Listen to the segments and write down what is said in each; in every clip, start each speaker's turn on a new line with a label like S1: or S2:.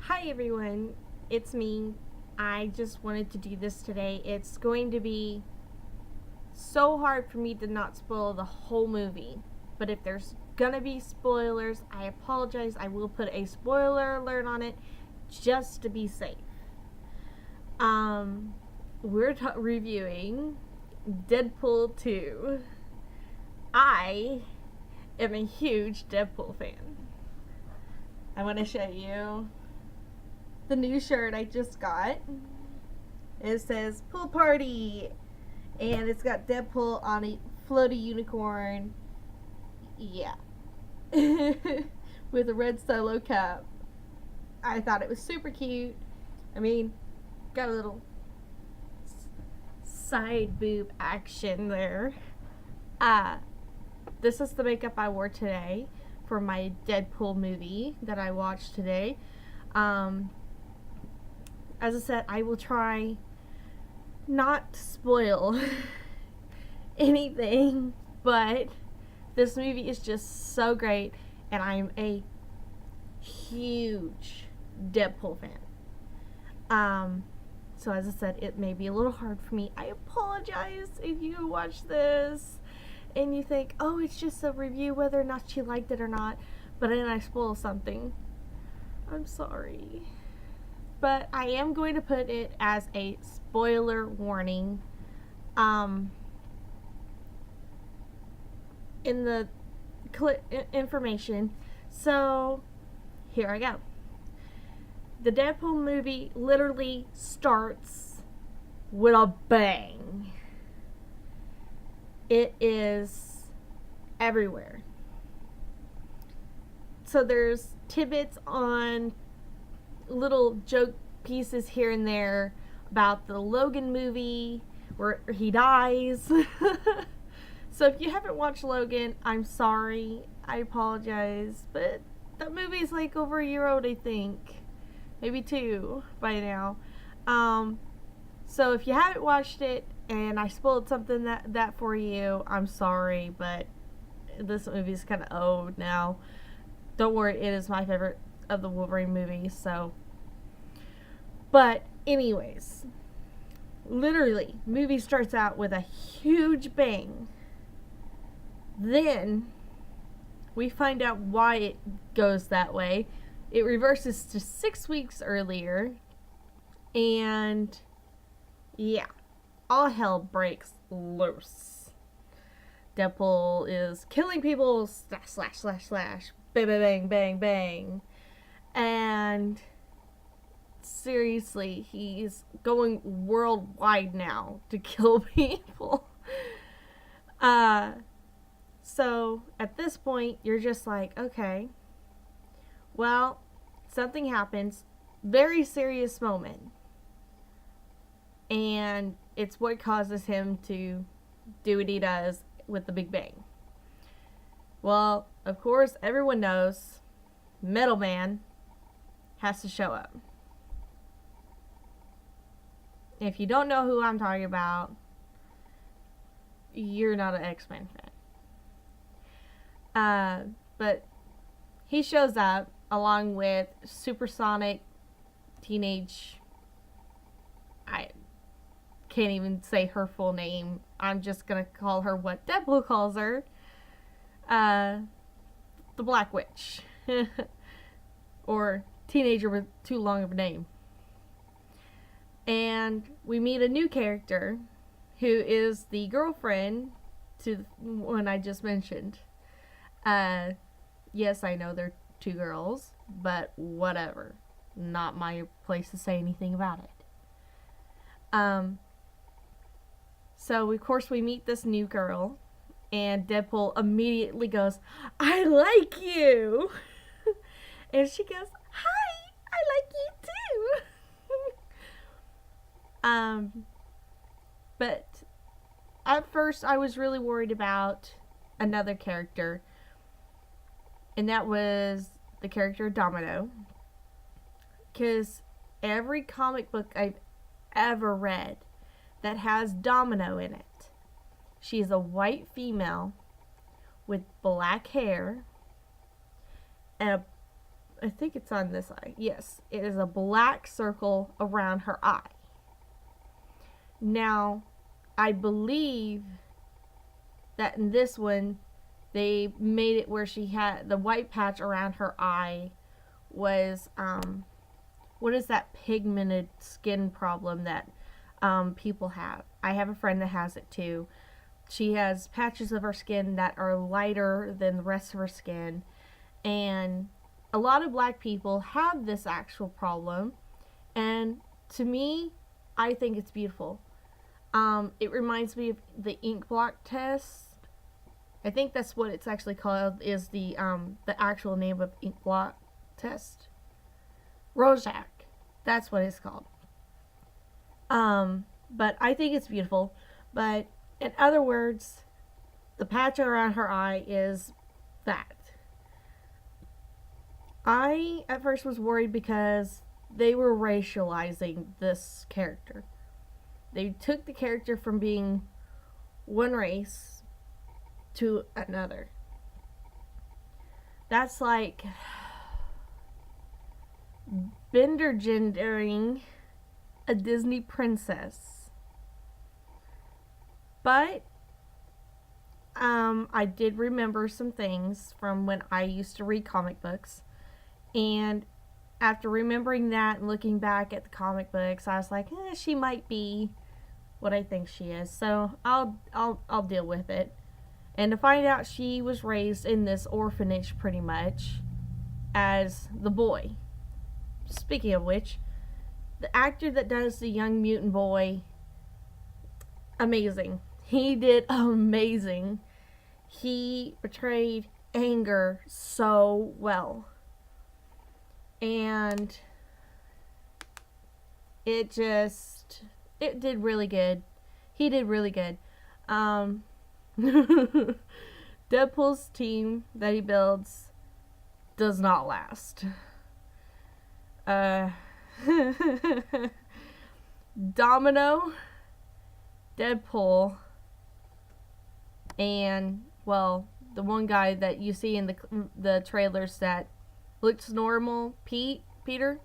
S1: Hi everyone, it's me. I just wanted to do this today. It's going to be so hard for me to not spoil the whole movie. But if there's gonna be spoilers, I apologize. I will put a spoiler alert on it just to be safe. Um, we're reviewing Deadpool 2. I am a huge Deadpool fan. I want to show you the new shirt I just got. It says pool party and it's got Deadpool on a floaty unicorn. Yeah. With a red solo cap. I thought it was super cute. I mean, got a little side boob action there. This is the makeup I wore today for my Deadpool movie that I watched today. As I said, I will try not to spoil anything, but this movie is just so great, and I'm a huge Deadpool fan. So as I said, it may be a little hard for me. I apologize if you watch this and you think, oh, it's just a review whether or not you liked it or not, but then I spoil something. I'm sorry. But I am going to put it as a spoiler warning in the information. So here I go. The Deadpool movie literally starts with a bang. It is everywhere. So there's tidbits on little joke pieces here and there about the Logan movie where he dies. So if you haven't watched Logan, I'm sorry. I apologize. But that movie is like over a year old, I think. Maybe 2 by now. So if you haven't watched it and I spoiled something that for you, I'm sorry. But this movie is kind of old now. Don't worry, it is my favorite of the Wolverine movies, so. But anyways, literally, movie starts out with a huge bang. Then we find out why it goes that way. It reverses to 6 weeks earlier, and yeah, all hell breaks loose. Deadpool is killing people, slash, bang, bang, bang, bang. And seriously, he's going worldwide now to kill people. So at this point, you're just like, okay, well, something happens, very serious moment, and it's what causes him to do what he does with the Big Bang. Well, of course, everyone knows Metal Man has to show up. If you don't know who I'm talking about, you're not an X-Men fan. But he shows up along with Supersonic Teenage. I can't even say her full name. I'm just gonna call her what Deadpool calls her. The Black Witch. Or teenager with too long of a name. And we meet a new character who is the girlfriend to the one I just mentioned. Yes, I know they're 2 girls, but whatever. Not my place to say anything about it. So of course we meet this new girl, and Deadpool immediately goes, I like you! And she goes, hi, I like you too! But at first I was really worried about another character, and that was the character Domino. Because every comic book I've ever read that has Domino in it, she's a white female with black hair and a I think it's on this eye. Yes, it is a black circle around her eye. Now, I believe that in this one, they made it where she had the white patch around her eye was, what is that pigmented skin problem that people have? I have a friend that has it too. She has patches of her skin that are lighter than the rest of her skin, and a lot of black people have this actual problem, and to me, I think it's beautiful. It reminds me of the ink blot test. I think that's what it's actually called, is the actual name of ink blot test. Rorschach. That's what it's called. But I think it's beautiful. But in other words, the patch around her eye is that. I at first was worried because they were racializing this character. They took the character from being one race to another. That's like bender gendering a Disney princess. But I did remember some things from when I used to read comic books, and after remembering that and looking back at the comic books, I was like, she might be what I think she is. So I'll deal with it. And to find out she was raised in this orphanage pretty much as the boy. Speaking of which, the actor that does the young mutant boy, amazing. He did amazing. He portrayed anger so well. And it did really good. He did really good. Deadpool's team that he builds does not last. Domino, Deadpool, and, well, the one guy that you see in the trailers that looks normal, Peter,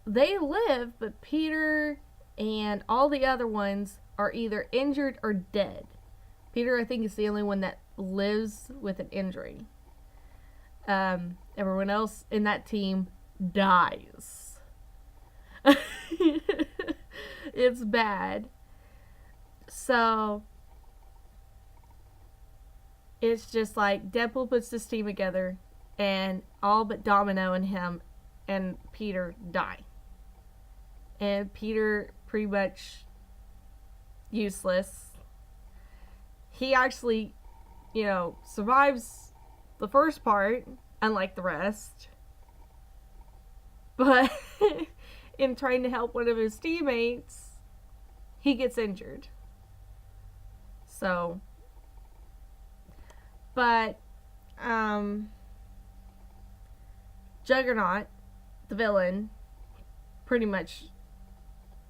S1: they live, but Peter and all the other ones are either injured or dead. Peter, I think, is the only one that lives with an injury. Everyone else in that team dies. It's bad. So it's just like Deadpool puts this team together, and all but Domino and him and Peter die. And Peter pretty much useless. He actually, survives the first part, unlike the rest. But in trying to help one of his teammates, he gets injured. So, but, Juggernaut, the villain, pretty much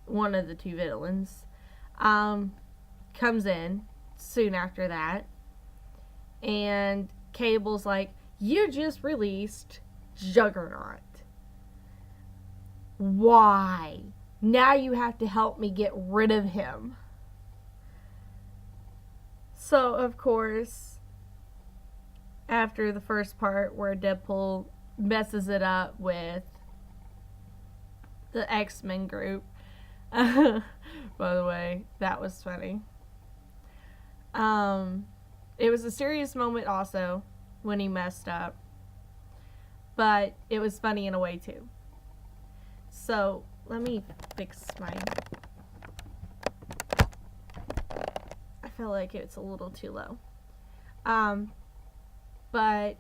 S1: one of the two villains, comes in soon after that, and Cable's like, you just released Juggernaut. Why? Now you have to help me get rid of him. So, of course, after the first part where Deadpool messes it up with the X-Men group, by the way, that was funny. It was a serious moment also when he messed up, but it was funny in a way too. So let me fix my, I feel like it's a little too low. But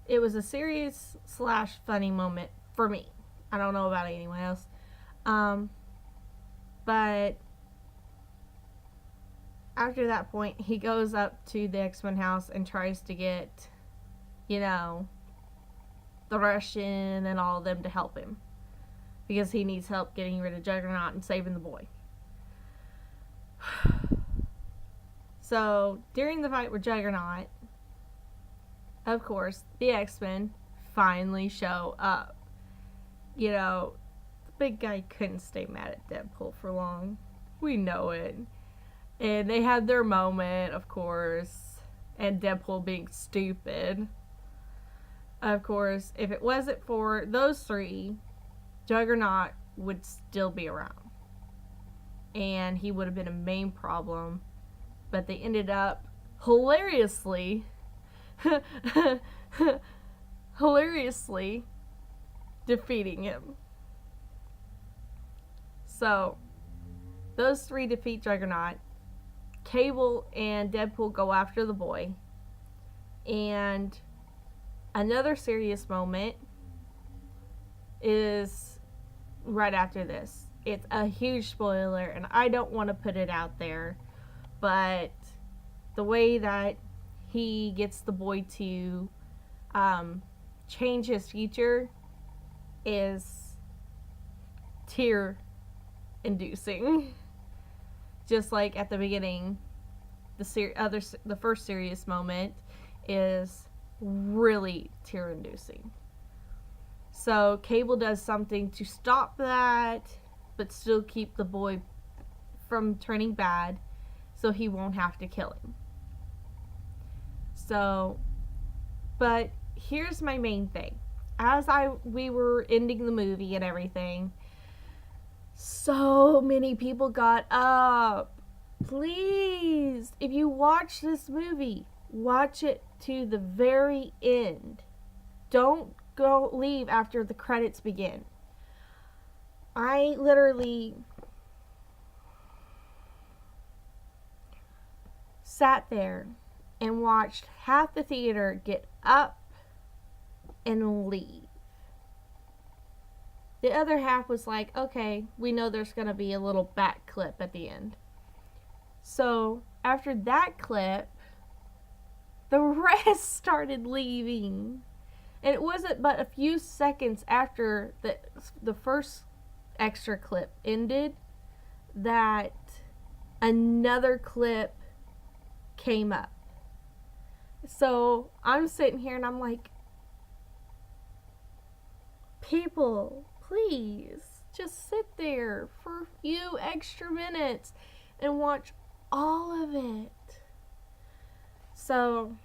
S1: it was a serious / funny moment for me. I don't know about anyone else. But after that point, he goes up to the X-Men house and tries to get, the Russian and all of them to help him, because he needs help getting rid of Juggernaut and saving the boy. So, during the fight with Juggernaut, of course, the X-Men finally show up. You know, the big guy couldn't stay mad at Deadpool for long. We know it. And they had their moment, of course, and Deadpool being stupid. Of course, if it wasn't for those three, Juggernaut would still be around. And he would have been a main problem. But they ended up hilariously defeating him. So, those three defeat Juggernaut. Cable and Deadpool go after the boy. And another serious moment is right after this. It's a huge spoiler, and I don't want to put it out there, but the way that he gets the boy to change his future is tear-inducing. Just like at the beginning, the first serious moment is really tear-inducing. So Cable does something to stop that, but still keep the boy from turning bad, so he won't have to kill him. So, but here's my main thing. As we were ending the movie and everything, so many people got up. Please, if you watch this movie, watch it to the very end. Don't leave after the credits begin. I literally sat there and watched half the theater get up and leave. The other half was like, okay, we know there's going to be a little back clip at the end. So, after that clip, the rest started leaving. And it wasn't but a few seconds after the first extra clip ended that another clip came up. So, I'm sitting here and I'm like, people, please, just sit there for a few extra minutes and watch all of it. So,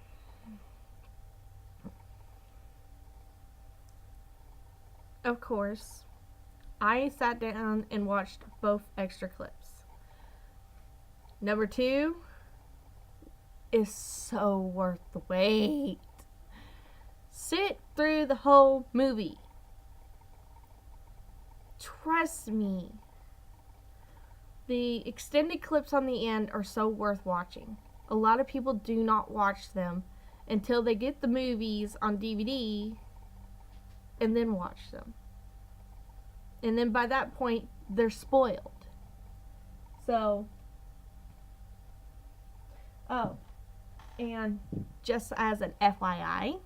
S1: of course, I sat down and watched both extra clips. Number 2 is so worth the wait. Sit through the whole movie. Trust me. The extended clips on the end are so worth watching. A lot of people do not watch them until they get the movies on DVD and then watch them. And then by that point, they're spoiled. So, oh, and just as an FYI,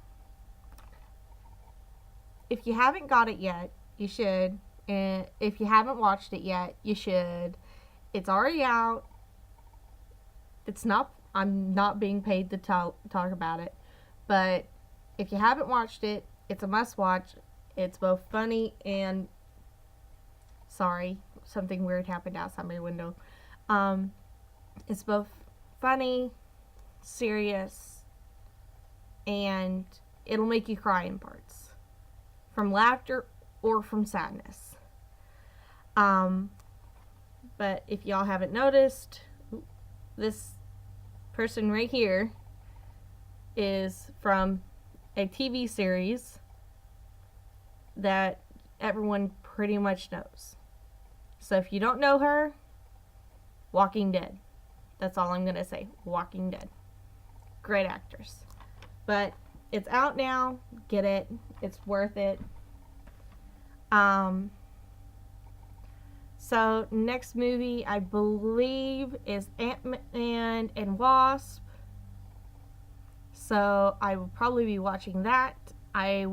S1: if you haven't got it yet, you should. And if you haven't watched it yet, you should. It's already out. I'm not being paid to talk about it. But if you haven't watched it, it's a must watch. It's both funny and, sorry, something weird happened outside my window. It's both funny, serious, and it'll make you cry in parts. From laughter or from sadness. But if y'all haven't noticed, this person right here is from a TV series that everyone pretty much knows. So if you don't know her, Walking Dead. That's all I'm going to say. Walking Dead. Great actors. But it's out now. Get it. It's worth it. So, next movie, I believe, is Ant-Man and Wasp. So, I will probably be watching that. I'm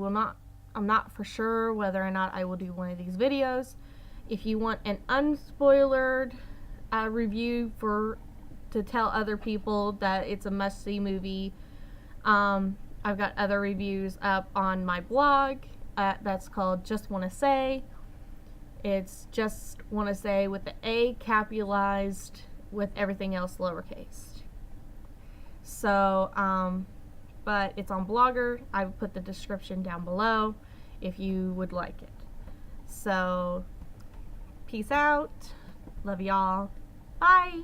S1: not for sure whether or not I will do one of these videos. If you want an unspoilered review to tell other people that it's a must-see movie, I I've got other reviews up on my blog that's called Just Wanna Say. It's Just Wanna Say with the A capitalized with everything else lowercase. So, but it's on Blogger. I will put the description down below if you would like it. So, peace out. Love y'all. Bye.